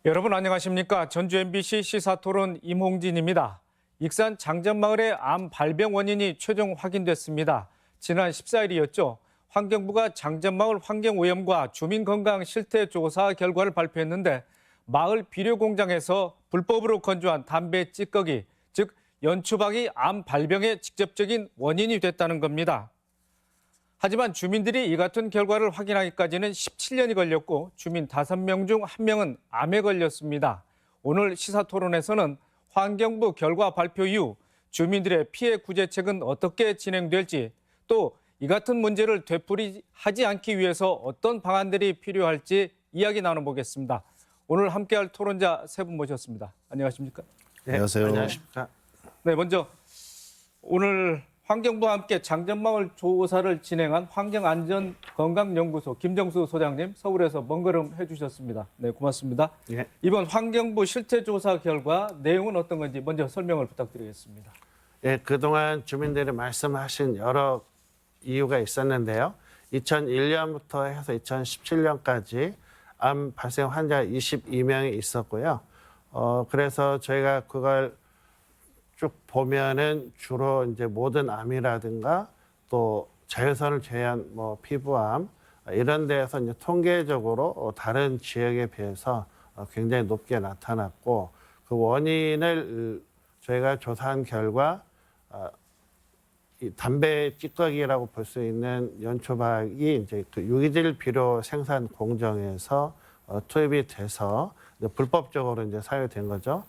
여러분 안녕하십니까? 전주 MBC 시사토론 임홍진입니다. 익산 장전마을의 암 발병 원인이 최종 확인됐습니다. 지난 14일이었죠. 환경부가 장전마을 환경오염과 주민건강 실태조사 결과를 발표했는데 마을 비료공장에서 불법으로 건조한 담배 찌꺼기, 즉 연초박이 암 발병의 직접적인 원인이 됐다는 겁니다. 하지만 주민들이 이 같은 결과를 확인하기까지는 17년이 걸렸고 주민 5명 중 1명은 암에 걸렸습니다. 오늘 시사토론에서는 환경부 결과 발표 이후 주민들의 피해 구제책은 어떻게 진행될지, 또 이 같은 문제를 되풀이하지 않기 위해서 어떤 방안들이 필요할지 이야기 나눠보겠습니다. 오늘 함께할 토론자 3분 모셨습니다. 안녕하십니까? 네, 안녕하세요. 안녕하십니까? 네, 먼저 오늘 환경부와 함께 장전마을 조사를 진행한 환경안전건강연구소 김정수 소장님, 서울에서 먼 걸음 해주셨습니다. 네, 고맙습니다. 예. 이번 환경부 실태조사 결과 내용은 어떤 건지 먼저 설명을 부탁드리겠습니다. 예, 그동안 주민들이 말씀하신 여러 이유가 있었는데요. 2001년부터 해서 2017년까지 암 발생 환자 22명이 있었고요. 그래서 저희가 그걸 쭉 보면은 주로 이제 모든 암이라든가 또 자외선을 제한 뭐 피부암 이런 데에서 이제 통계적으로 다른 지역에 비해서 굉장히 높게 나타났고, 그 원인을 저희가 조사한 결과 이 담배 찌꺼기라고 볼 수 있는 연초박이 이제 그 유기질 비료 생산 공정에서 투입이 돼서 이제 불법적으로 이제 사용된 거죠.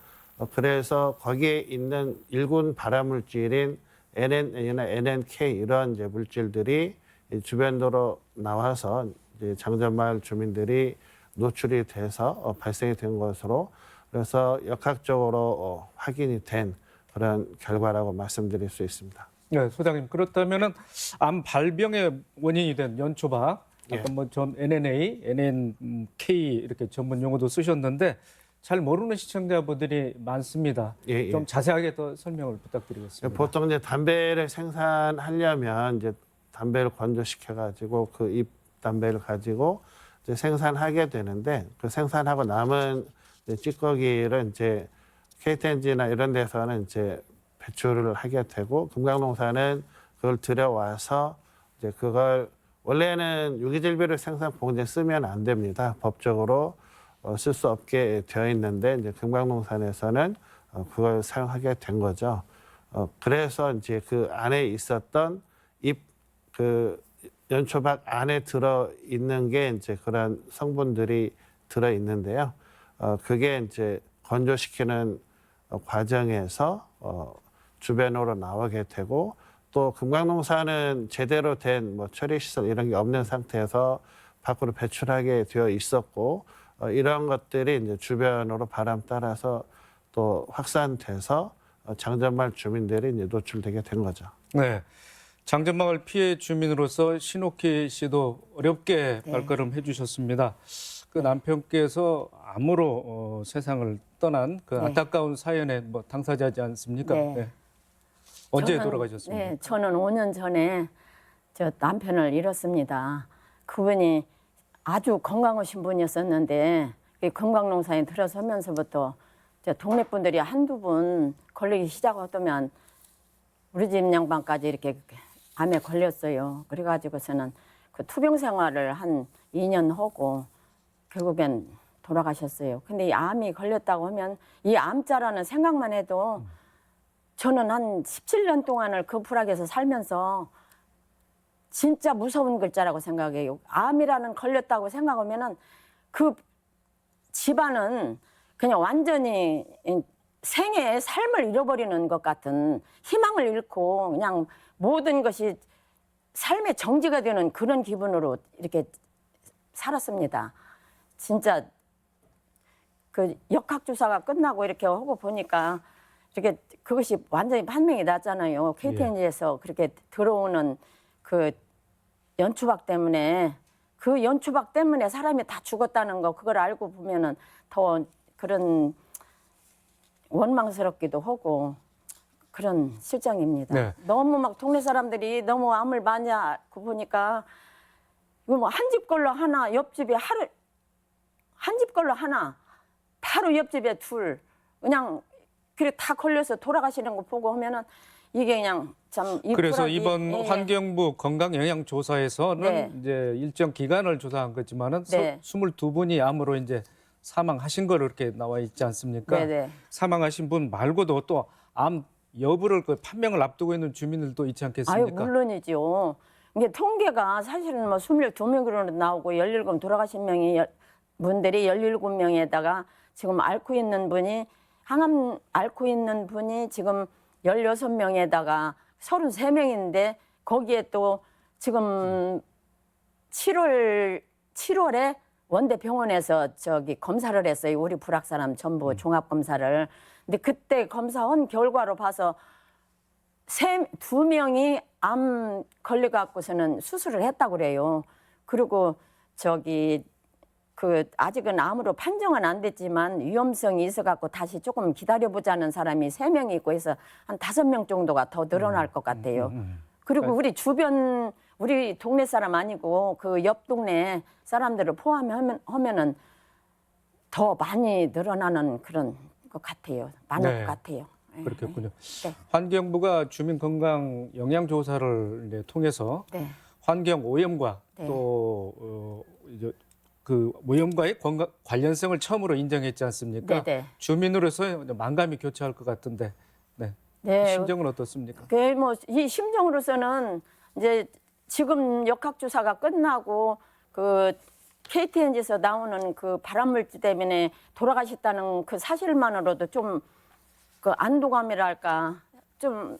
그래서 거기에 있는 일군 발암물질인 NNN이나 NNK 이런 이제 물질들이 주변도로 나와서 이제 장전마을 주민들이 노출이 돼서 발생이 된 것으로, 그래서 역학적으로 확인이 된 그런 결과라고 말씀드릴 수 있습니다. 네, 소장님, 그렇다면은 암 발병의 원인이 된 연초박, 예. 아까 뭐 전 NNA, NNK 이렇게 전문 용어도 쓰셨는데 잘 모르는 시청자분들이 많습니다. 예. 좀 자세하게 더 설명을 부탁드리겠습니다. 보통 이제 담배를 생산하려면 이제 담배를 건조시켜 가지고 그 잎 담배를 가지고 이제 생산하게 되는데, 그 생산하고 남은 이제 찌꺼기를 이제 케이텐지나 이런 데서는 이제 배출을 하게 되고, 금강농사는 그걸 들여와서 이제 그걸 원래는 유기질비료 생산 봉지에 쓰면 안 됩니다. 법적으로 쓸 수 없게 되어 있는데 이제 금강농산에서는 그걸 사용하게 된 거죠. 그래서 이제 그 안에 있었던 그 연초박 안에 들어 있는 게 이제 그런 성분들이 들어 있는데요. 그게 이제 건조시키는 과정에서 주변으로 나오게 되고, 또 금강농사는 제대로 된 뭐 처리 시설 이런 게 없는 상태에서 밖으로 배출하게 되어 있었고, 이런 것들이 이제 주변으로 바람 따라서 또 확산돼서 장전마을 주민들이 이제 노출되게 된 거죠. 네, 장전마을 피해 주민으로서 신옥희 씨도 어렵게 네. 발걸음해 주셨습니다. 그 남편께서 암으로 세상을 떠난 그 네. 안타까운 사연의 뭐 당사자지 않습니까? 네. 언제 저는, 돌아가셨습니까? 네, 저는 5년 전에 저 남편을 잃었습니다. 그분이 아주 건강하신 분이었었는데 금강농사에 들어서면서부터 저 동네 분들이 한두 분 걸리기 시작하더면 우리 집 양반까지 이렇게 암에 걸렸어요. 그래가지고서는 그 투병 생활을 한 2년 하고 결국엔 돌아가셨어요. 근데 이 암이 걸렸다고 하면 이 암자라는 생각만 해도 저는 한 17년 동안을 그 불악에서 살면서 진짜 무서운 글자라고 생각해요. 암이라는 걸렸다고 생각하면은 그 집안은 그냥 완전히 생애의 삶을 잃어버리는 것 같은, 희망을 잃고 그냥 모든 것이 삶의 정지가 되는 그런 기분으로 이렇게 살았습니다. 진짜 그 역학조사가 끝나고 이렇게 하고 보니까 이렇게 그것이 완전히 판명이 났잖아요. KTNG에서 그렇게 들어오는 그 연초박 때문에, 그 연초박 때문에 사람이 다 죽었다는 거, 그걸 알고 보면은 더 그런 원망스럽기도 하고 그런 실정입니다. 네. 너무 막 동네 사람들이 너무 암을 많이 앓고 보니까 이거 뭐 한 집 걸로 하나, 옆집에 한 집 걸로 하나, 바로 옆집에 둘 그냥 그래 다 걸려서 돌아가시는 거 보고 하면은 이게 그냥 참 그래서 입구라기, 이번 예. 환경부 건강영양조사에서는 네. 이제 일정 기간을 조사한 거지만은 네. 22분이 암으로 이제 사망하신 거로 이렇게 나와 있지 않습니까? 네네. 사망하신 분 말고도 또 암 여부를 그 판명을 앞두고 있는 주민들도 있지 아유 않겠습니까? 물론이죠. 이게 통계가 사실은 뭐 22명으로 나오고 17 돌아가신 분들이 17명에다가 지금 앓고 있는 분이 항암 앓고 있는 분이 지금 16명에다가 33명인데 거기에 또 지금 7월에 원대병원에서 저기 검사를 했어요. 우리 불악 사람 전부 종합 검사를. 근데 그때 검사한 결과로 봐서 2명이 암 걸려갖고서는 수술을 했다고 그래요. 그리고 저기 아직은 암으로 판정은 안 됐지만 위험성이 있어갖고 다시 조금 기다려보자는 사람이 3명이 있고 해서 한 5명 정도가 더 늘어날 것 같아요. 그리고 우리 주변 우리 동네 사람 아니고 그 옆 동네 사람들을 포함하면은 더 많이 늘어나는 그런 것 같아요. 많을 네. 것 같아요. 예, 그렇겠군요. 네. 환경부가 주민 건강 영양 조사를 이제 통해서 네. 환경 오염과 네. 또 이제 그 오염과의 관련성을 처음으로 인정했지 않습니까? 네, 네. 주민으로서 만감이 교차할 것 같은데, 네. 네. 심정은 어떻습니까? 이 심정으로서는 이제 지금 역학조사가 끝나고 그 KTNG에서 나오는 그 발암물질 때문에 돌아가셨다는 그 사실만으로도 좀 그 안도감이랄까 좀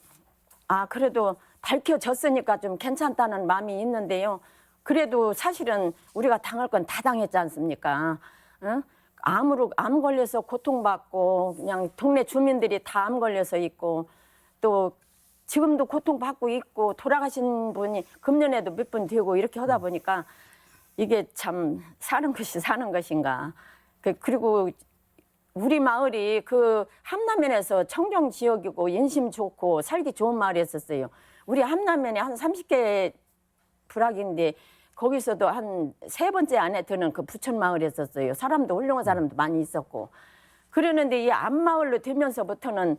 그래도 밝혀졌으니까 좀 괜찮다는 마음이 있는데요. 그래도 사실은 우리가 당할 건 다 당했지 않습니까? 응? 암 걸려서 고통받고 그냥 동네 주민들이 다 암 걸려서 있고 또 지금도 고통받고 있고 돌아가신 분이 금년에도 몇 분 되고 이렇게 하다 보니까 이게 참 사는 것이 사는 것인가. 그리고 우리 마을이 그 함남면에서 청정 지역이고 인심 좋고 살기 좋은 마을이었었어요. 우리 함남면에 한 30개 불악인데 거기서도 한 3번째 안에 드는 그 부천 마을이었었어요. 사람도 훌륭한 사람도 많이 있었고. 그러는데 이 앞마을로 되면서부터는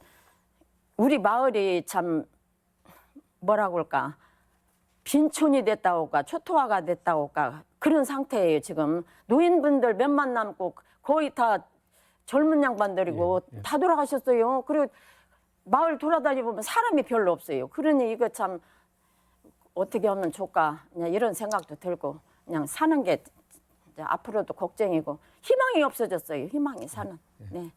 우리 마을이 참 뭐라고 할까 빈촌이 됐다고 할까 초토화가 됐다고 할까 그런 상태예요. 지금 노인분들 몇만 남고 거의 다 젊은 양반들이고 예, 예. 다 돌아가셨어요. 그리고 마을 돌아다니보면 사람이 별로 없어요. 그러니 이거 참 어떻게 하면 좋을까 그냥 이런 생각도 들고 그냥 사는 게 이제 앞으로도 걱정이고 희망이 없어졌어요. 희망이 사는. 네.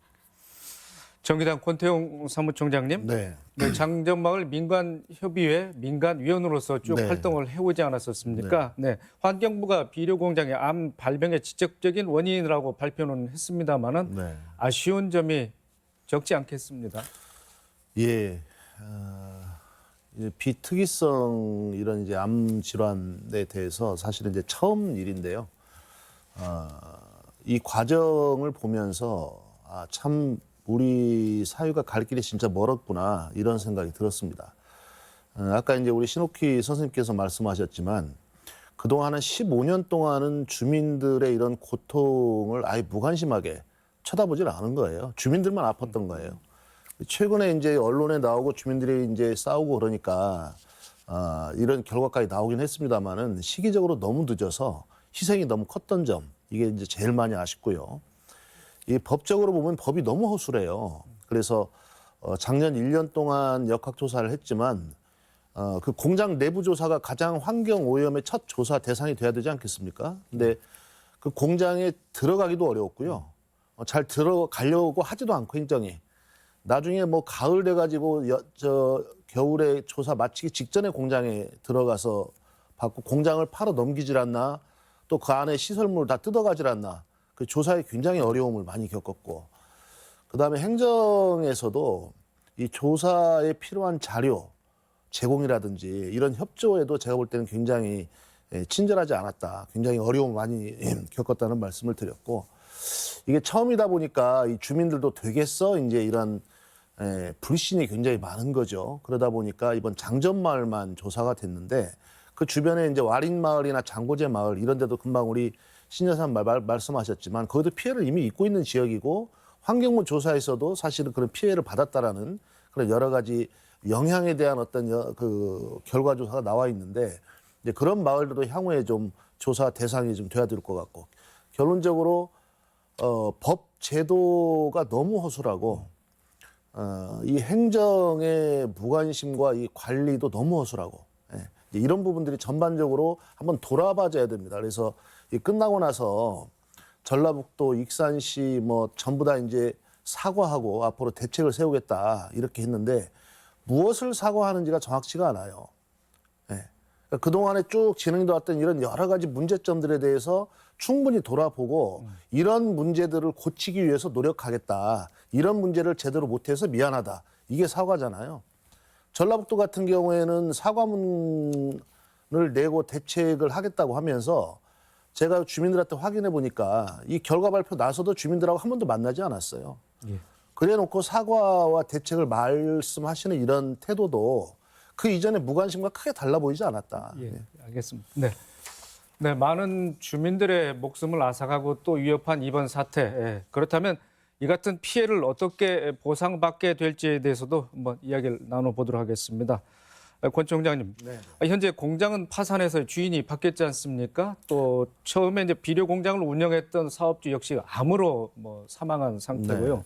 정의당 권태용 사무총장님, 네. 네, 장전마을 민간협의회 민간위원으로서 쭉 네. 활동을 해오지 않았었습니까? 네. 환경부가 비료공장의 암 발병의 직접적인 원인이라고 발표는 했습니다마는 네. 아쉬운 점이 적지 않겠습니다. 예. 이제 비특이성 이런 이제 암 질환에 대해서 사실은 이제 처음 일인데요. 이 과정을 보면서 참 우리 사회가 갈 길이 진짜 멀었구나 이런 생각이 들었습니다. 아까 이제 우리 신옥희 선생님께서 말씀하셨지만 그동안 한 15년 동안은 주민들의 이런 고통을 아예 무관심하게 쳐다보질 않은 거예요. 주민들만 아팠던 거예요. 최근에 이제 언론에 나오고 주민들이 이제 싸우고 그러니까 이런 결과까지 나오긴 했습니다만은 시기적으로 너무 늦어서 희생이 너무 컸던 점 이게 이제 제일 많이 아쉽고요. 이 법적으로 보면 법이 너무 허술해요. 그래서 작년 1년 동안 역학조사를 했지만 그 공장 내부 조사가 가장 환경 오염의 첫 조사 대상이 돼야 되지 않겠습니까? 근데 그 공장에 들어가기도 어려웠고요. 잘 들어가려고 하지도 않고 행정이. 나중에 뭐 가을 돼가지고 겨울에 조사 마치기 직전에 공장에 들어가서 받고 공장을 팔아 넘기질 않나 또 그 안에 시설물을 다 뜯어가질 않나 그 조사에 굉장히 어려움을 많이 겪었고 그다음에 행정에서도 이 조사에 필요한 자료 제공이라든지 이런 협조에도 제가 볼 때는 굉장히 친절하지 않았다. 굉장히 어려움을 많이 겪었다는 말씀을 드렸고 이게 처음이다 보니까 이 주민들도 되겠어 이제 이런 불신이 굉장히 많은 거죠. 그러다 보니까 이번 장전마을만 조사가 됐는데 그 주변에 이제 와린마을이나 장고제 마을 이런 데도 금방 우리 신여사 말씀하셨지만 거기도 피해를 이미 입고 있는 지역이고 환경부 조사에서도 사실은 그런 피해를 받았다라는 그런 여러 가지 영향에 대한 어떤 그 결과 조사가 나와 있는데 이제 그런 마을들도 향후에 좀 조사 대상이 좀 돼야 될 것 같고 결론적으로 법 제도가 너무 허술하고 이 행정의 무관심과 이 관리도 너무 허술하고 예, 이런 부분들이 전반적으로 한번 돌아봐줘야 됩니다. 그래서 이 끝나고 나서 전라북도 익산시 뭐 전부 다 이제 사과하고 앞으로 대책을 세우겠다 이렇게 했는데 무엇을 사과하는지가 정확치가 않아요. 예. 그러니까 그동안에 쭉 진행돼 왔던 이런 여러 가지 문제점들에 대해서 충분히 돌아보고 이런 문제들을 고치기 위해서 노력하겠다. 이런 문제를 제대로 못해서 미안하다. 이게 사과잖아요. 전라북도 같은 경우에는 사과문을 내고 대책을 하겠다고 하면서 제가 주민들한테 확인해 보니까 이 결과 발표 나서도 주민들하고 한 번도 만나지 않았어요. 예. 그래 놓고 사과와 대책을 말씀하시는 이런 태도도 그 이전에 무관심과 크게 달라 보이지 않았다. 예, 알겠습니다. 네. 네, 많은 주민들의 목숨을 앗아가고 또 위협한 이번 사태. 예, 그렇다면 이 같은 피해를 어떻게 보상받게 될지에 대해서도 한번 이야기를 나눠보도록 하겠습니다. 권 총장님, 네. 현재 공장은 파산해서 주인이 바뀌었지 않습니까? 또 처음에 이제 비료 공장을 운영했던 사업주 역시 암으로 사망한 상태고요.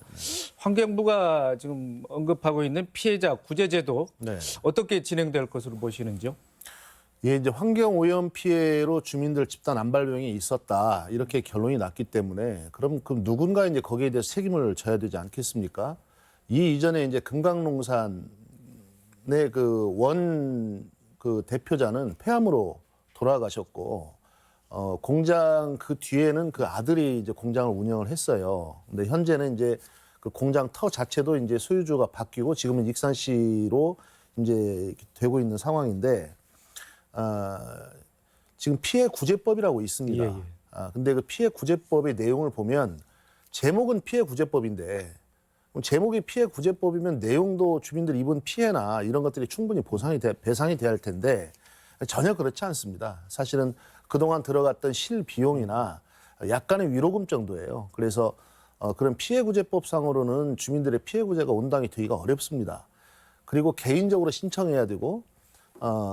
환경부가 지금 언급하고 있는 피해자 구제제도 네. 어떻게 진행될 것으로 보시는지요? 예, 이제 환경 오염 피해로 주민들 집단 안발병이 있었다 이렇게 결론이 났기 때문에 그럼 누군가 이제 거기에 대해서 책임을 져야 되지 않겠습니까? 이 이전에 이제 금강농산의 그 대표자는 폐암으로 돌아가셨고 공장 그 뒤에는 그 아들이 이제 공장을 운영을 했어요. 근데 현재는 이제 그 공장 터 자체도 이제 소유주가 바뀌고 지금은 익산시로 이제 되고 있는 상황인데. 지금 피해 구제법이라고 있습니다. 예, 예. 근데 그 피해 구제법의 내용을 보면 제목은 피해 구제법인데 제목이 피해 구제법이면 내용도 주민들 입은 피해나 이런 것들이 충분히 배상이 돼야 할 텐데 전혀 그렇지 않습니다. 사실은 그동안 들어갔던 실비용이나 약간의 위로금 정도예요. 그래서 그런 피해 구제법상으로는 주민들의 피해 구제가 온당히 되기가 어렵습니다. 그리고 개인적으로 신청해야 되고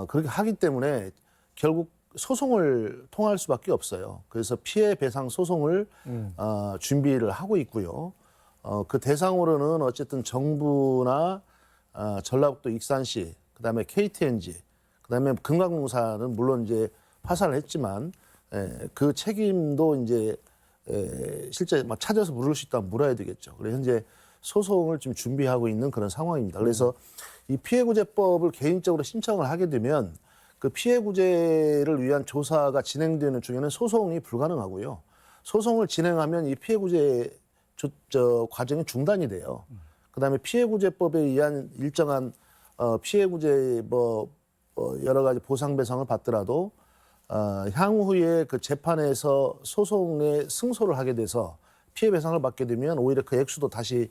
그렇게 하기 때문에 결국 소송을 통할 수밖에 없어요. 그래서 피해 배상 소송을 준비를 하고 있고요. 그 대상으로는 어쨌든 정부나 전라북도 익산시, 그다음에 KTNG, 그다음에 금강농사는 물론 이제 파산을 했지만 그 책임도 이제 실제 막 찾아서 물을 수 있다면 물어야 되겠죠. 그래서 현재 소송을 지금 준비하고 있는 그런 상황입니다. 그래서 이 피해구제법을 개인적으로 신청을 하게 되면 그 피해구제를 위한 조사가 진행되는 중에는 소송이 불가능하고요. 소송을 진행하면 이 피해구제 과정이 중단이 돼요. 그다음에 피해구제법에 의한 일정한 피해구제 여러 가지 보상 배상을 받더라도 향후에 그 재판에서 소송에 승소를 하게 돼서 피해 배상을 받게 되면 오히려 그 액수도 다시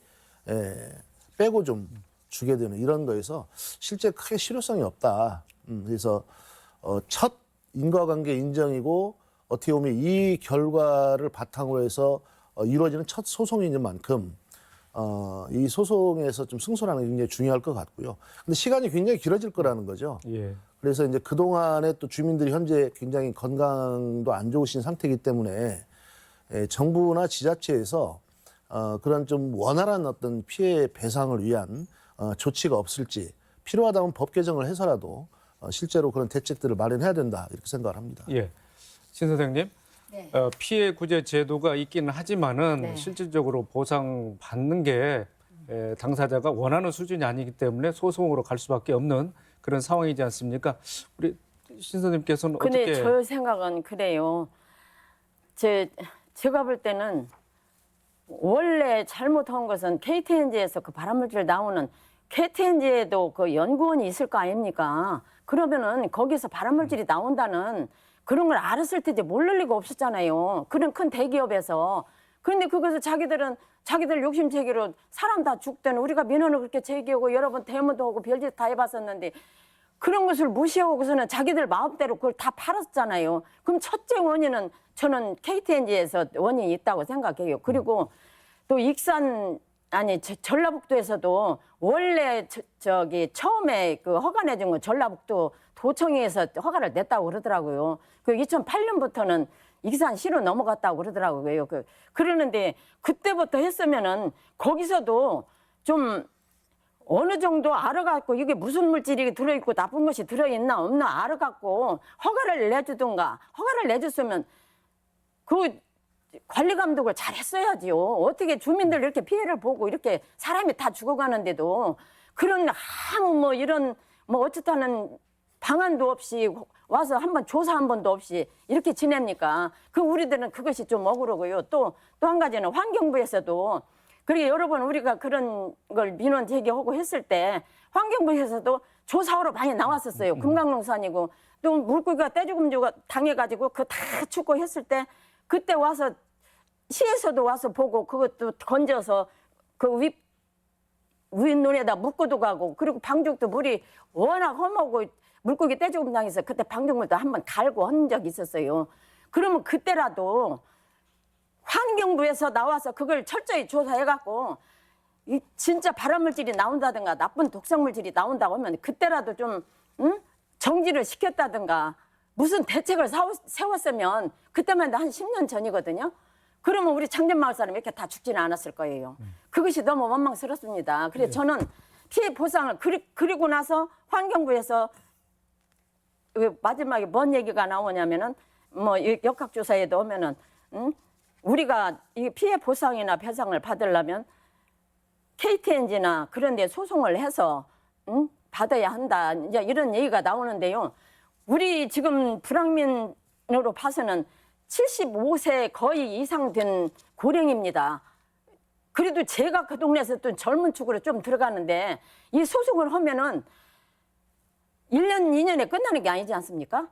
빼고 좀 주게 되는 이런 거에서 실제 크게 실효성이 없다. 그래서 첫 인과관계 인정이고 어떻게 보면 이 결과를 바탕으로 해서 이루어지는 첫 소송인 만큼 이 소송에서 좀 승소하는 게 굉장히 중요할 것 같고요. 근데 시간이 굉장히 길어질 거라는 거죠. 예. 그래서 이제 그동안에 또 주민들이 현재 굉장히 건강도 안 좋으신 상태이기 때문에 정부나 지자체에서 그런 좀 원활한 어떤 피해 배상을 위한 조치가 없을지 필요하다면 법 개정을 해서라도 실제로 그런 대책들을 마련해야 된다 이렇게 생각을 합니다. 예. 신 선생님, 네. 피해 구제 제도가 있기는 하지만은 네. 실질적으로 보상 받는 게 당사자가 원하는 수준이 아니기 때문에 소송으로 갈 수밖에 없는 그런 상황이지 않습니까? 우리 신 선생님께서는 근데 어떻게? 저 생각은 그래요. 제가 볼 때는 원래 잘못한 것은 KTNG에서 그 발암물질 나오는 KTNG에도 그 연구원이 있을 거 아닙니까? 그러면은 거기서 발암물질이 나온다는 그런 걸 알았을 테지 모를 리가 없었잖아요. 그런 큰 대기업에서. 그런데 그것을 자기들 욕심쟁이로 사람 다 죽든 우리가 민원을 그렇게 제기하고 여러 번 대문도 하고 별짓 다 해봤었는데 그런 것을 무시하고서는 자기들 마음대로 그걸 다 팔았잖아요. 그럼 첫째 원인은 저는 KTNG에서 원인이 있다고 생각해요. 그리고 또 익산 아니 전라북도에서도 원래 저기 처음에 그 허가 내준 건 전라북도 도청에서 허가를 냈다고 그러더라고요. 그 2008년부터는 익산시로 넘어갔다고 그러더라고요. 그러는데 그때부터 했으면은 거기서도 좀 어느 정도 알아갖고 이게 무슨 물질이 들어있고 나쁜 것이 들어있나 없나 알아갖고 허가를 내주든가 허가를 내줬으면 그 관리 감독을 잘 했어야지요. 어떻게 주민들 이렇게 피해를 보고 이렇게 사람이 다 죽어가는데도 그런 아무 뭐 이런 뭐 어쨌다는 방안도 없이 와서 한번 조사 한 번도 없이 이렇게 지냅니까? 우리들은 그것이 좀 억울하고요. 또 한 가지는 환경부에서도 그리고 여러 번 우리가 그런 걸 민원 제기하고 했을 때 환경부에서도 조사하러 많이 나왔었어요. 금강농산이고 또 물고기가 떼죽음주가 당해가지고 그거 다 죽고 했을 때 그때 와서 시에서도 와서 보고 그것도 건져서 그 윗눈에다 묶어도 가고 그리고 방죽도 물이 워낙 험하고 물고기 떼죽음 당해서 그때 방죽물도 한번 갈고 한 적이 있었어요. 그러면 그때라도 환경부에서 나와서 그걸 철저히 조사해갖고 이 진짜 발암물질이 나온다든가 나쁜 독성물질이 나온다고 하면 그때라도 좀 정지를 시켰다든가 무슨 대책을 세웠으면 그때만 해도 한 10년 전이거든요. 그러면 우리 창전마을 사람이 이렇게 다 죽지는 않았을 거예요. 그것이 너무 원망스럽습니다. 그래서 저는 피해 보상을 그리고 나서 환경부에서 마지막에 뭔 얘기가 나오냐면은 뭐 역학조사에도 오면은 우리가 이 피해 보상이나 배상을 받으려면 KTNG나 그런 데 소송을 해서 받아야 한다. 이제 이런 얘기가 나오는데요. 우리 지금 불황민으로 봐서는 75세 거의 이상 된 고령입니다. 그래도 제가 그 동네에서 또 젊은 축으로 좀 들어가는데 이 소송을 하면은 1년, 2년에 끝나는 게 아니지 않습니까?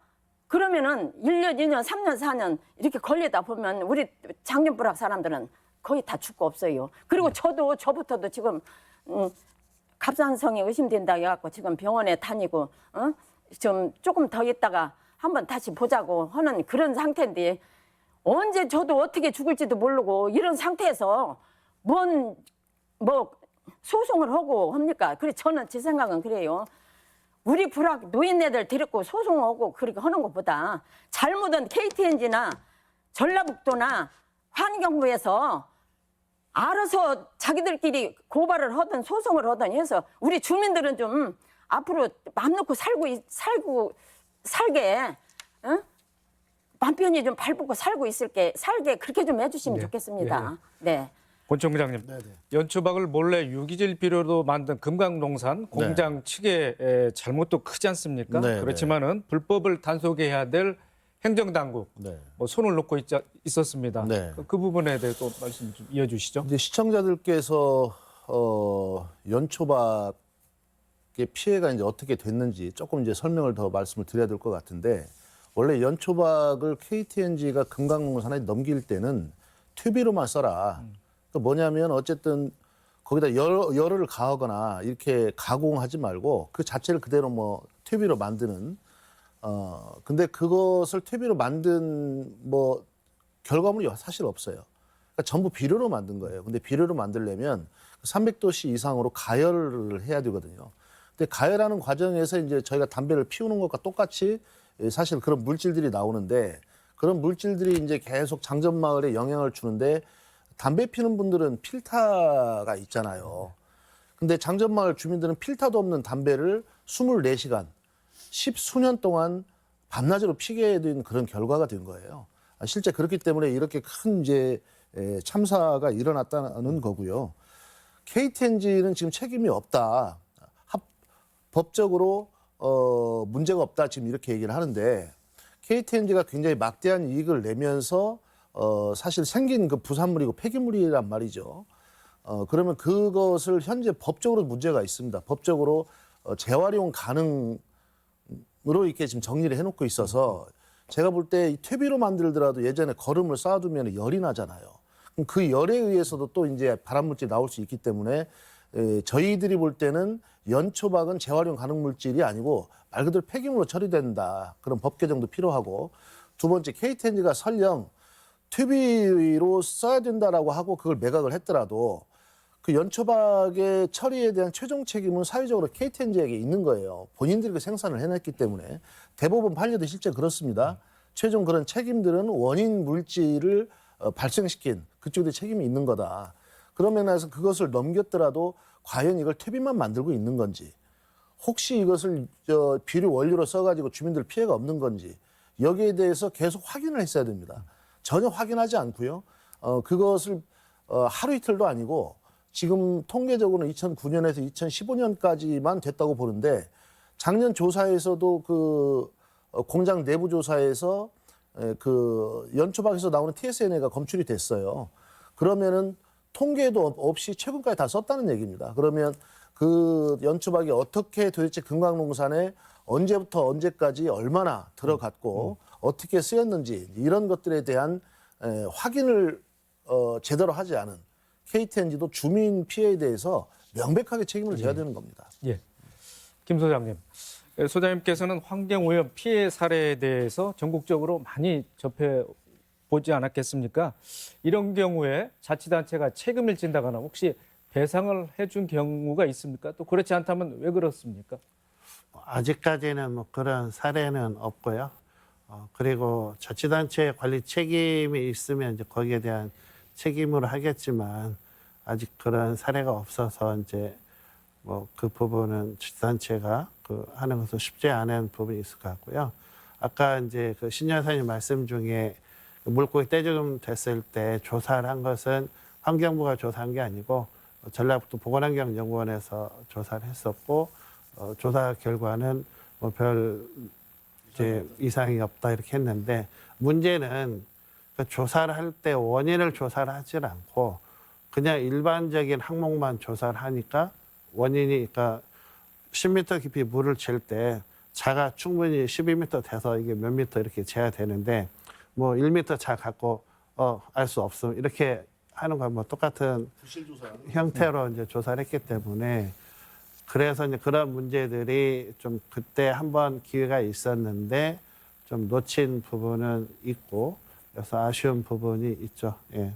그러면은 1년, 2년, 3년, 4년 이렇게 걸리다 보면 우리 장년부락 사람들은 거의 다 죽고 없어요. 그리고 저부터도 지금 갑상선이 의심된다 해갖고 지금 병원에 다니고 좀 조금 더 있다가 한번 다시 보자고 하는 그런 상태인데 언제 저도 어떻게 죽을지도 모르고 이런 상태에서 뭐 소송을 하고 합니까? 그래 저는 제 생각은 그래요. 우리 불악 노인네들 데리고 소송하고 그렇게 하는 것보다 잘못은 KTNG나 전라북도나 환경부에서 알아서 자기들끼리 고발을 하든 소송을 하든 해서 우리 주민들은 좀 앞으로 맘 놓고 살게 맘 편히 좀 발붙고 살게 그렇게 좀 해주시면 좋겠습니다. 네. 권총장님, 연초박을 몰래 유기질 비료로 만든 금강농산 공장 측의 잘못도 크지 않습니까? 그렇지만은 불법을 단속해야 될 행정당국 뭐 손을 놓고 있었습니다. 그 부분에 대해서 말씀 좀 이어주시죠. 이제 시청자들께서 연초박의 피해가 이제 어떻게 됐는지 조금 이제 설명을 더 말씀을 드려야 될 것 같은데 원래 연초박을 KTNG가 금강농산에 넘길 때는 퇴비로만 써라. 그 뭐냐면 어쨌든 거기다 열을 가하거나 이렇게 가공하지 말고 그 자체를 그대로 뭐 퇴비로 만드는 근데 그것을 퇴비로 만든 뭐 결과물이 사실 없어요. 그러니까 전부 비료로 만든 거예요. 근데 비료로 만들려면 300도씨 이상으로 가열을 해야 되거든요. 근데 가열하는 과정에서 이제 저희가 담배를 피우는 것과 똑같이 사실 그런 물질들이 나오는데 그런 물질들이 이제 계속 장전마을에 영향을 주는데 담배 피는 분들은 필터가 있잖아요. 근데 장전마을 주민들은 필터도 없는 담배를 24시간, 10수년 동안 밤낮으로 피게 된 그런 결과가 된 거예요. 실제 그렇기 때문에 이렇게 큰 이제 참사가 일어났다는 거고요. KTNG는 지금 책임이 없다. 법적으로 문제가 없다. 지금 이렇게 얘기를 하는데 KTNG가 굉장히 막대한 이익을 내면서 사실 생긴 그 부산물이고 폐기물이란 말이죠. 그러면 그것을 현재 법적으로 문제가 있습니다. 법적으로 재활용 가능으로 이렇게 지금 정리를 해놓고 있어서 제가 볼 때 퇴비로 만들더라도 예전에 거름을 쌓아두면 열이 나잖아요. 그럼 그 열에 의해서도 또 이제 발암물질이 나올 수 있기 때문에 저희들이 볼 때는 연초박은 재활용 가능 물질이 아니고 말 그대로 폐기물로 처리된다. 그런 법 개정도 필요하고, 두 번째 KTNG가 설령 퇴비로 써야 된다라고 하고 그걸 매각을 했더라도 그 연초박의 처리에 대한 최종 책임은 사회적으로 KTNG에게 있는 거예요. 본인들이 그 생산을 해냈기 때문에. 대법원 판례도 실제 그렇습니다. 최종 그런 책임들은 원인 물질을 발생시킨 그쪽에 책임이 있는 거다. 그런 면에서 그것을 넘겼더라도 과연 이걸 퇴비만 만들고 있는 건지, 혹시 이것을 비료 원료로 써가지고 주민들 피해가 없는 건지, 여기에 대해서 계속 확인을 했어야 됩니다. 전혀 확인하지 않고요. 그것을 하루 이틀도 아니고 지금 통계적으로는 2009년에서 2015년까지만 됐다고 보는데, 작년 조사에서도 그 공장 내부 조사에서 그 연초박에서 나오는 TSNA가 검출이 됐어요. 그러면은 통계도 없이 최근까지 다 썼다는 얘기입니다. 그러면 그 연초박이 어떻게 도대체 금강농산에 언제부터 언제까지 얼마나 들어갔고 어떻게 쓰였는지, 이런 것들에 대한 확인을 제대로 하지 않은 KTNG도 주민 피해에 대해서 명백하게 책임을 져야 되는 겁니다. 예. 김 소장님. 소장님께서는 환경오염 피해 사례에 대해서 전국적으로 많이 접해보지 않았겠습니까? 이런 경우에 자치단체가 책임을 진다거나 혹시 배상을 해준 경우가 있습니까? 또 그렇지 않다면 왜 그렇습니까? 아직까지는 뭐 그런 사례는 없고요. 그리고 자치단체 관리 책임이 있으면 이제 거기에 대한 책임으로 하겠지만, 아직 그런 사례가 없어서 이제 뭐 그 부분은 자치단체가 하는 것은 쉽지 않은 부분이 있을 것 같고요. 아까 이제 그 신 여사님 말씀 중에 물고기 떼죽음 됐을 때 조사를 한 것은 환경부가 조사한 게 아니고 전라북도 보건환경연구원에서 조사를 했었고, 조사 결과는 뭐 별 이제 이상이 없다 이렇게 했는데, 문제는 그 조사를 할 때 원인을 조사를 하지 않고 그냥 일반적인 항목만 조사를 하니까 원인이, 그러니까 10m 깊이 물을 잴 때 자가 충분히 12m 돼서 이게 몇 미터 이렇게 재야 되는데, 뭐 1m 자 갖고 알 수 없음 이렇게 하는 건 뭐 똑같은 형태로 이제 조사를 했기 때문에, 그래서 이제 그런 문제들이 좀 그때 한번 기회가 있었는데 좀 놓친 부분은 있고, 그래서 아쉬운 부분이 있죠. 예.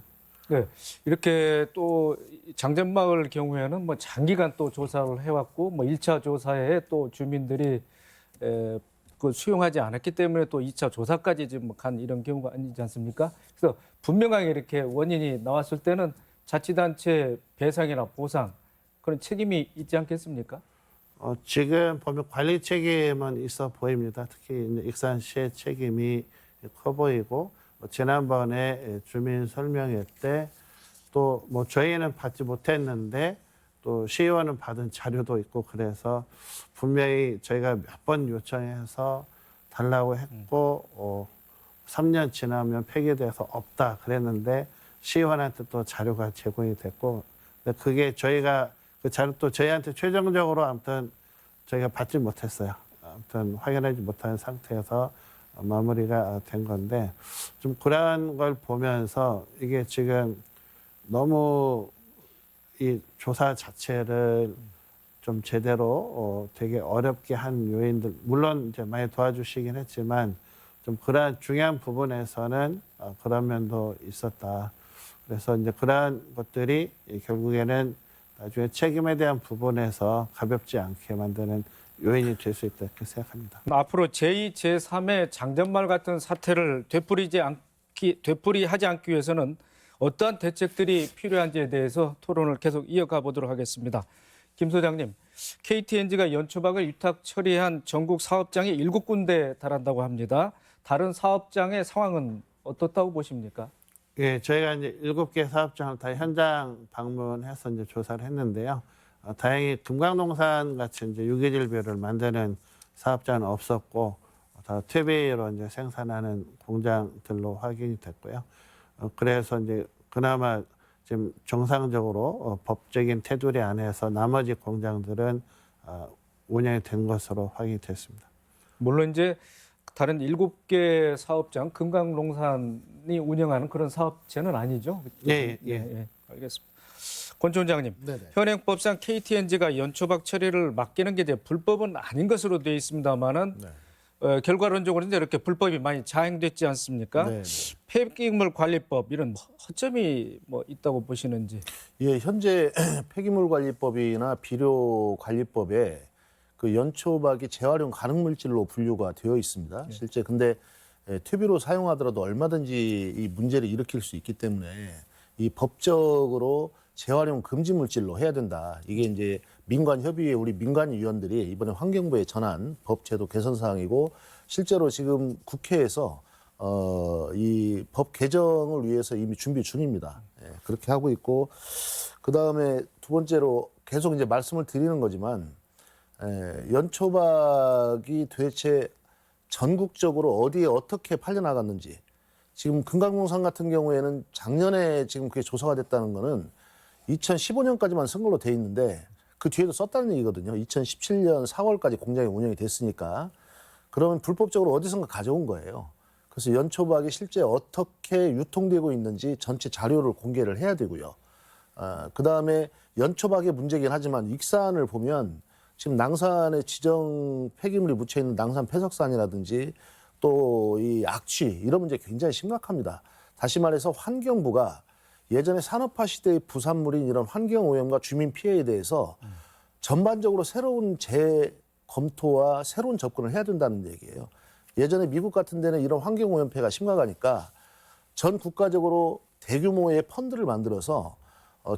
네. 이렇게 또 장전마을 경우에는 뭐 장기간 또 조사를 해왔고, 뭐 1차 조사에 또 주민들이 그 수용하지 않았기 때문에 또 2차 조사까지 지금 간 이런 경우가 아니지 않습니까? 그래서 분명하게 이렇게 원인이 나왔을 때는 자치단체 배상이나 보상, 그런 책임이 있지 않겠습니까? 지금 보면 관리 책임은 있어 보입니다. 특히 이제 익산시의 책임이 커 보이고, 지난번에 주민 설명회 때 또 뭐 저희는 받지 못했는데 또 시의원은 받은 자료도 있고, 그래서 분명히 저희가 몇 번 요청해서 달라고 했고 3년 지나면 폐기돼서 없다 그랬는데 시의원한테 또 자료가 제공이 됐고, 근데 그게 저희가 그 자료 또 저희한테 최종적으로 아무튼 저희가 받지 못했어요. 아무튼 확인하지 못한 상태에서 마무리가 된 건데, 좀 그런 걸 보면서 이게 지금 너무 이 조사 자체를 좀 제대로 되게 어렵게 한 요인들, 물론 이제 많이 도와주시긴 했지만 좀 그러한 중요한 부분에서는 그런 면도 있었다. 그래서 이제 그러한 것들이 결국에는 나중에 책임에 대한 부분에서 가볍지 않게 만드는 요인이 될 수 있다 이렇게 생각합니다. 앞으로 제2, 제3의 장전마을 같은 사태를 되풀이하지 않기 위해서는 어떠한 대책들이 필요한지에 대해서 토론을 계속 이어가 보도록 하겠습니다. 김 소장님, KTNG가 연초박을 위탁 처리한 전국 사업장이 7군데 달한다고 합니다. 다른 사업장의 상황은 어떻다고 보십니까? 예, 저희가 이제 7개 사업장을 다 현장 방문해서 이제 조사를 했는데요. 다행히 금강농산 같이 이제 유기질배를 만드는 사업장은 없었고, 다 퇴비로 이제 생산하는 공장들로 확인이 됐고요. 그래서 이제 그나마 지금 정상적으로 법적인 테두리 안에서 나머지 공장들은 운영이 된 것으로 확인이 됐습니다. 물론 이제 다른 7개 사업장, 금강농산이 운영하는 그런 사업체는 아니죠? 예. 예, 알겠습니다. 권 총장님, 네네. 현행법상 KTNG가 연초박 처리를 맡기는 게 이제 불법은 아닌 것으로 되어 있습니다만은 네. 결과론적으로 이제 이렇게 불법이 많이 자행됐지 않습니까? 네. 폐기물 관리법 이런 허점이 뭐 있다고 보시는지. 예, 현재 폐기물 관리법이나 비료 관리법에 그 연초박이 재활용 가능 물질로 분류가 되어 있습니다. 실제 근데 퇴비로 사용하더라도 얼마든지 이 문제를 일으킬 수 있기 때문에 이 법적으로 재활용 금지 물질로 해야 된다. 이게 이제 민관협의회 우리 민간위원들이 이번에 환경부에 전한 법제도 개선 사항이고 실제로 지금 국회에서 이 법 개정을 위해서 이미 준비 중입니다. 예, 그렇게 하고 있고 그 다음에 두 번째로 계속 이제 말씀을 드리는 거지만 연초박이 도대체 전국적으로 어디에 어떻게 팔려나갔는지 지금 금강농산 같은 경우에는 작년에 지금 그게 조사가 됐다는 거는 2015년까지만 쓴 걸로 돼 있는데 그 뒤에도 썼다는 얘기거든요. 2017년 4월까지 공장이 운영이 됐으니까 그러면 불법적으로 어디선가 가져온 거예요. 그래서 연초박이 실제 어떻게 유통되고 있는지 전체 자료를 공개를 해야 되고요. 그다음에 연초박의 문제긴 하지만 익산을 보면 지금 낭산에 지정 폐기물이 묻혀 있는 낭산 폐석산이라든지 또 이 악취 이런 문제 굉장히 심각합니다. 다시 말해서 환경부가 예전에 산업화 시대의 부산물인 이런 환경오염과 주민 피해에 대해서 전반적으로 새로운 재검토와 새로운 접근을 해야 된다는 얘기예요. 예전에 미국 같은 데는 이런 환경오염 폐가 심각하니까 전 국가적으로 대규모의 펀드를 만들어서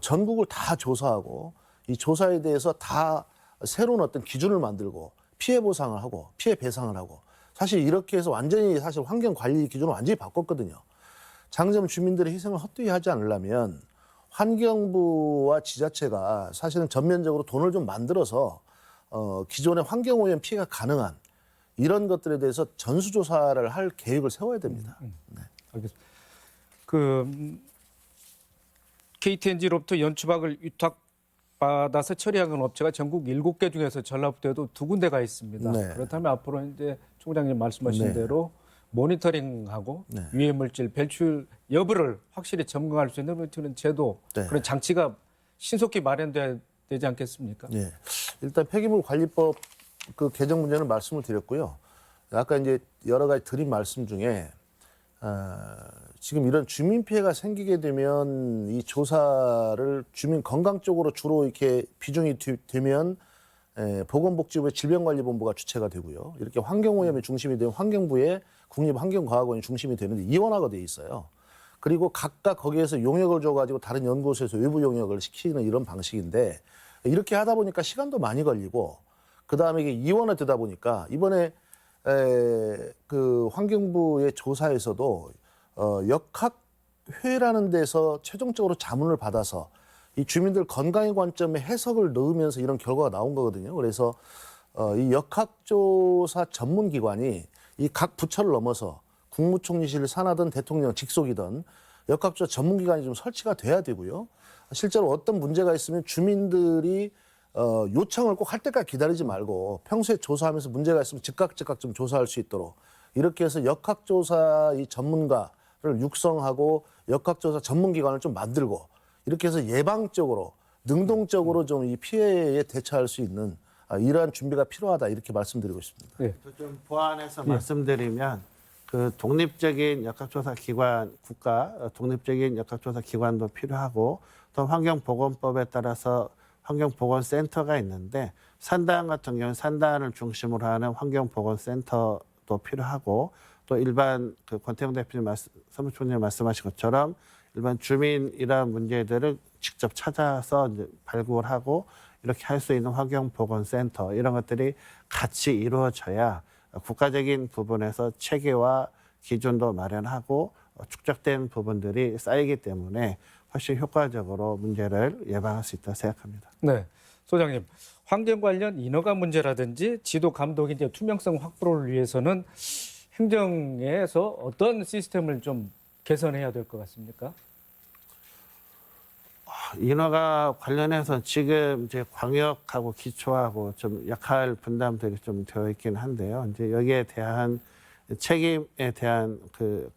전국을 다 조사하고 이 조사에 대해서 다 새로운 어떤 기준을 만들고 피해 보상을 하고 피해 배상을 하고 사실 이렇게 해서 완전히 사실 환경 관리 기준을 완전히 바꿨거든요. 장점 주민들의 희생을 헛되이 하지 않으려면 환경부와 지자체가 사실은 전면적으로 돈을 좀 만들어서 기존의 환경오염 피해가 가능한 이런 것들에 대해서 전수조사를 할 계획을 세워야 됩니다. 네. 알겠습니다. KTNG로부터 연초박을 위탁받아서 처리하는 업체가 전국 7개 중에서 전라북도에도 2군데가 있습니다. 네. 그렇다면 앞으로 이제 총장님 말씀하신 네. 대로 모니터링하고 네. 유해물질 배출 여부를 확실히 점검할 수 있는 그런 제도, 네. 그런 장치가 신속히 마련돼야 되지 않겠습니까? 네. 일단 폐기물 관리법 그 개정 문제는 말씀을 드렸고요. 아까 이제 여러 가지 드린 말씀 중에 지금 이런 주민 피해가 생기게 되면 이 조사를 주민 건강 쪽으로 주로 이렇게 비중이 되면 보건복지부의 질병관리본부가 주체가 되고요. 이렇게 환경오염이 중심이 되면 환경부의 국립환경과학원이 중심이 되는데 이원화가 돼 있어요. 그리고 각각 거기에서 용역을 줘가지고 다른 연구소에서 외부 용역을 시키는 이런 방식인데 이렇게 하다 보니까 시간도 많이 걸리고 그 다음에 이게 이원화되다 보니까 이번에 그 환경부의 조사에서도 역학회라는 데서 최종적으로 자문을 받아서 이 주민들 건강의 관점에 해석을 넣으면서 이런 결과가 나온 거거든요. 그래서 이 역학조사 전문기관이 이 각 부처를 넘어서 국무총리실 산하든 대통령 직속이든 역학조사 전문기관이 좀 설치가 돼야 되고요. 실제로 어떤 문제가 있으면 주민들이 요청을 꼭 할 때까지 기다리지 말고 평소에 조사하면서 문제가 있으면 즉각 좀 조사할 수 있도록 이렇게 해서 역학조사 이 전문가를 육성하고 역학조사 전문기관을 좀 만들고 이렇게 해서 예방적으로 능동적으로 좀 이 피해에 대처할 수 있는 이러한 준비가 필요하다 이렇게 말씀드리고 싶습니다. 네. 좀 보완해서 말씀드리면 그 독립적인 역학조사 기관 국가 독립적인 역학조사 기관도 필요하고 또 환경보건법에 따라서 환경보건센터가 있는데 산단 같은 경우는 산단을 중심으로 하는 환경보건센터도 필요하고 또 일반 그 권태영 대표님 사무총장님 말씀하신 것처럼 일반 주민 이러한 문제들을 직접 찾아서 이제 발굴하고 이렇게 할 수 있는 환경보건센터 이런 것들이 같이 이루어져야 국가적인 부분에서 체계와 기준도 마련하고 축적된 부분들이 쌓이기 때문에 훨씬 효과적으로 문제를 예방할 수 있다고 생각합니다. 네, 소장님, 환경 관련 인허가 문제라든지 지도 감독 이제 투명성 확보를 위해서는 행정에서 어떤 시스템을 좀 개선해야 될 것 같습니까? 인허가 관련해서 지금 이제 광역하고 기초하고 좀 역할 분담들이 좀 되어 있긴 한데요. 이제 여기에 대한 책임에 대한 그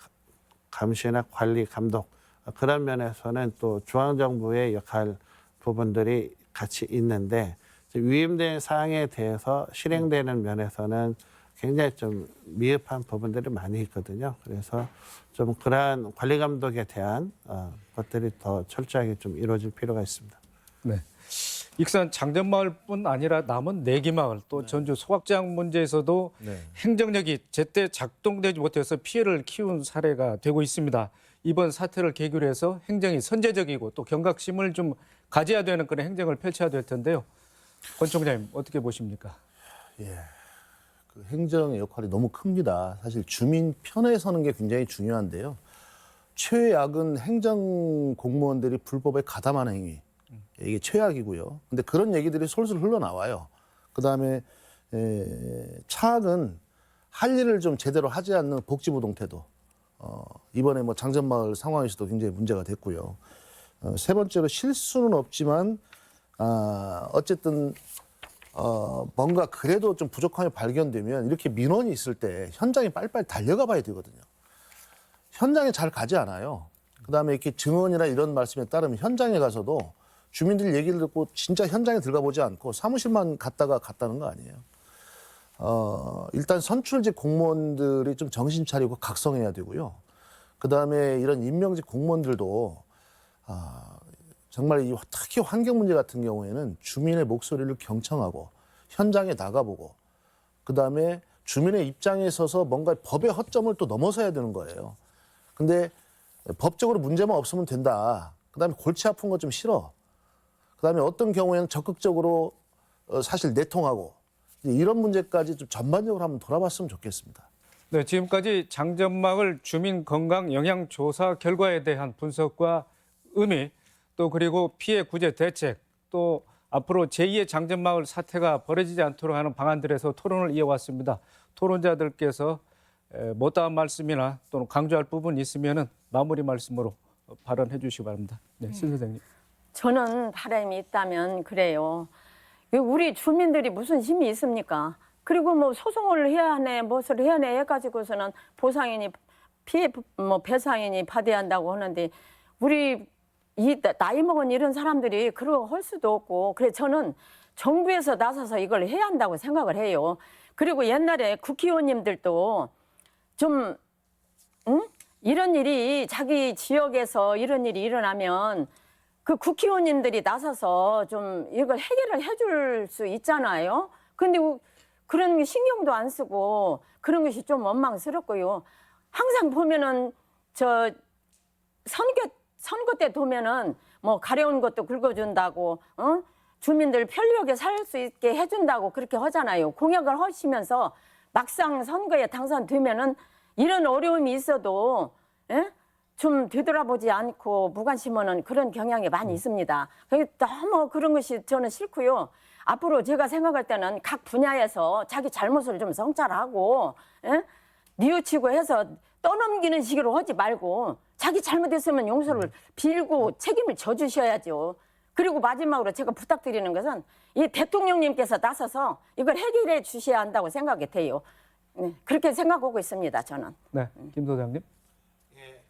감시나 관리 감독 그런 면에서는 또 중앙정부의 역할도 부분들이 같이 있는데 위임된 사항에 대해서 실행되는 면에서는 굉장히 좀 미흡한 부분들이 많이 있거든요. 그래서 좀 그러한 관리 감독에 대한 것들이 더 철저하게 좀 이루어질 필요가 있습니다. 네. 익산 장전마을뿐 아니라 남은 내기마을 또 전주 소각장 문제에서도 네. 행정력이 제때 작동되지 못해서 피해를 키운 사례가 되고 있습니다. 이번 사태를 계기로 해서 행정이 선제적이고 또 경각심을 좀 가져야 되는 그런 행정을 펼쳐야 될 텐데요. 권 총장님 어떻게 보십니까? 그 행정의 역할이 너무 큽니다. 사실 주민 편에 서는 게 굉장히 중요한데요. 최악은 행정 공무원들이 불법에 가담하는 행위. 이게 최악이고요. 근데 그런 얘기들이 솔솔 흘러나와요. 그다음에 차악은 할 일을 좀 제대로 하지 않는 복지부동 태도. 이번에 뭐 장전마을 상황에서도 굉장히 문제가 됐고요. 세 번째로 실수는 없지만 어쨌든 뭔가 그래도 좀 부족함이 발견되면 이렇게 민원이 있을 때 현장에 빨리빨리 달려가 봐야 되거든요. 현장에 잘 가지 않아요. 그다음에 이렇게 증언이나 이런 말씀에 따르면 현장에 가서도 주민들 얘기를 듣고 진짜 현장에 들어가 보지 않고 사무실만 갔다는 거 아니에요. 일단 선출직 공무원들이 좀 정신 차리고 각성해야 되고요. 그다음에 이런 임명직 공무원들도 정말 특히 환경 문제 같은 경우에는 주민의 목소리를 경청하고 현장에 나가보고 그다음에 주민의 입장에 서서 뭔가 법의 허점을 또 넘어서야 되는 거예요. 근데 법적으로 문제만 없으면 된다. 그다음에 골치 아픈 거 좀 싫어. 그다음에 어떤 경우에는 적극적으로 사실 내통하고 이런 문제까지 좀 전반적으로 한번 돌아봤으면 좋겠습니다. 네, 지금까지 장전마을 주민 건강 영향 조사 결과에 대한 분석과 의미 또 그리고 피해 구제 대책 또 앞으로 제2의 장전마을 사태가 벌어지지 않도록 하는 방안들에서 토론을 이어왔습니다. 토론자들께서 못다한 말씀이나 또는 강조할 부분이 있으면은 마무리 말씀으로 발언해 주시기 바랍니다. 네, 신 선생님. 저는 바람이 있다면 그래요. 우리 주민들이 무슨 힘이 있습니까? 그리고 뭐 소송을 해야 하네, 무엇을 해야 하네 해가지고서는 보상인이 피해 배상인이 받아야 한다고 하는데 우리 이 나이 먹은 이런 사람들이 그러고 할 수도 없고 그래 저는 정부에서 나서서 이걸 해야 한다고 생각을 해요. 그리고 옛날에 국회의원님들도 좀 이런 일이 자기 지역에서 이런 일이 일어나면 그 국회의원님들이 나서서 좀 이걸 해결을 해줄 수 있잖아요. 근데 그런 신경도 안 쓰고 그런 것이 좀 원망스럽고요. 항상 보면은 저 선거 때 보면은 뭐 가려운 것도 긁어준다고, 주민들 편리하게 살 수 있게 해준다고 그렇게 하잖아요. 공약을 하시면서 막상 선거에 당선되면은 이런 어려움이 있어도 좀 되돌아보지 않고 무관심하는 그런 경향이 많이 있습니다. 너무 그런 것이 저는 싫고요. 앞으로 제가 생각할 때는 각 분야에서 자기 잘못을 좀 성찰하고 뉘우치고 해서 떠넘기는 식으로 하지 말고 자기 잘못했으면 용서를 빌고 책임을 져주셔야죠. 그리고 마지막으로 제가 부탁드리는 것은 이 대통령님께서 나서서 이걸 해결해 주셔야 한다고 생각이 돼요. 그렇게 생각하고 있습니다, 저는. 네, 김 소장님.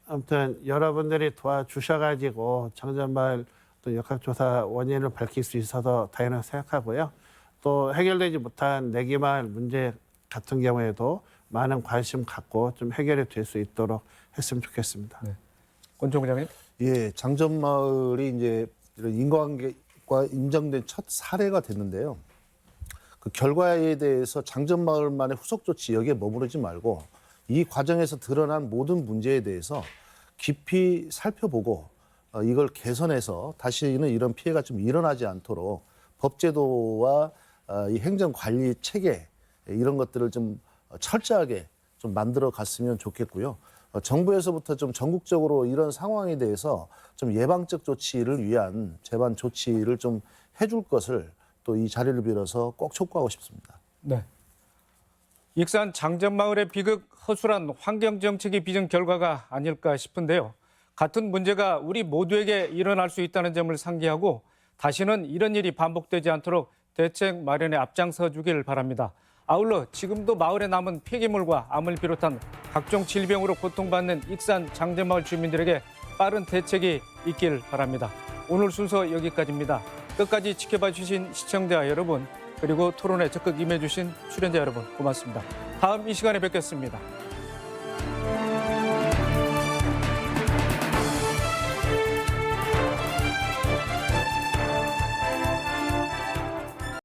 아무튼 여러분들이 도와주셔가지고 장전마을 또 역학조사 원인을 밝힐 수 있어서 다행이라고 생각하고요. 또 해결되지 못한 내기마을 문제 같은 경우에도 많은 관심 갖고 좀 해결이 될 수 있도록 했으면 좋겠습니다. 네. 권 총장님. 예, 장전마을이 이제 이런 인과관계가 인정된 첫 사례가 됐는데요. 그 결과에 대해서 장전마을만의 후속 조치 여기에 머무르지 말고 이 과정에서 드러난 모든 문제에 대해서 깊이 살펴보고 이걸 개선해서 다시는 이런 피해가 좀 일어나지 않도록 법제도와 이 행정관리 체계 이런 것들을 좀 철저하게 좀 만들어 갔으면 좋겠고요. 정부에서부터 좀 전국적으로 이런 상황에 대해서 좀 예방적 조치를 위한 재반 조치를 좀 해줄 것을 또 이 자리를 빌어서 꼭 촉구하고 싶습니다. 네. 익산 장전마을의 비극 허술한 환경정책의 비전 결과가 아닐까 싶은데요. 같은 문제가 우리 모두에게 일어날 수 있다는 점을 상기하고 다시는 이런 일이 반복되지 않도록 대책 마련에 앞장서 주길 바랍니다. 아울러 지금도 마을에 남은 폐기물과 암을 비롯한 각종 질병으로 고통받는 익산 장전마을 주민들에게 빠른 대책이 있길 바랍니다. 오늘 순서 여기까지입니다. 끝까지 지켜봐 주신 시청자 여러분, 그리고 토론에 적극 임해주신 출연자 여러분 고맙습니다. 다음 이 시간에 뵙겠습니다.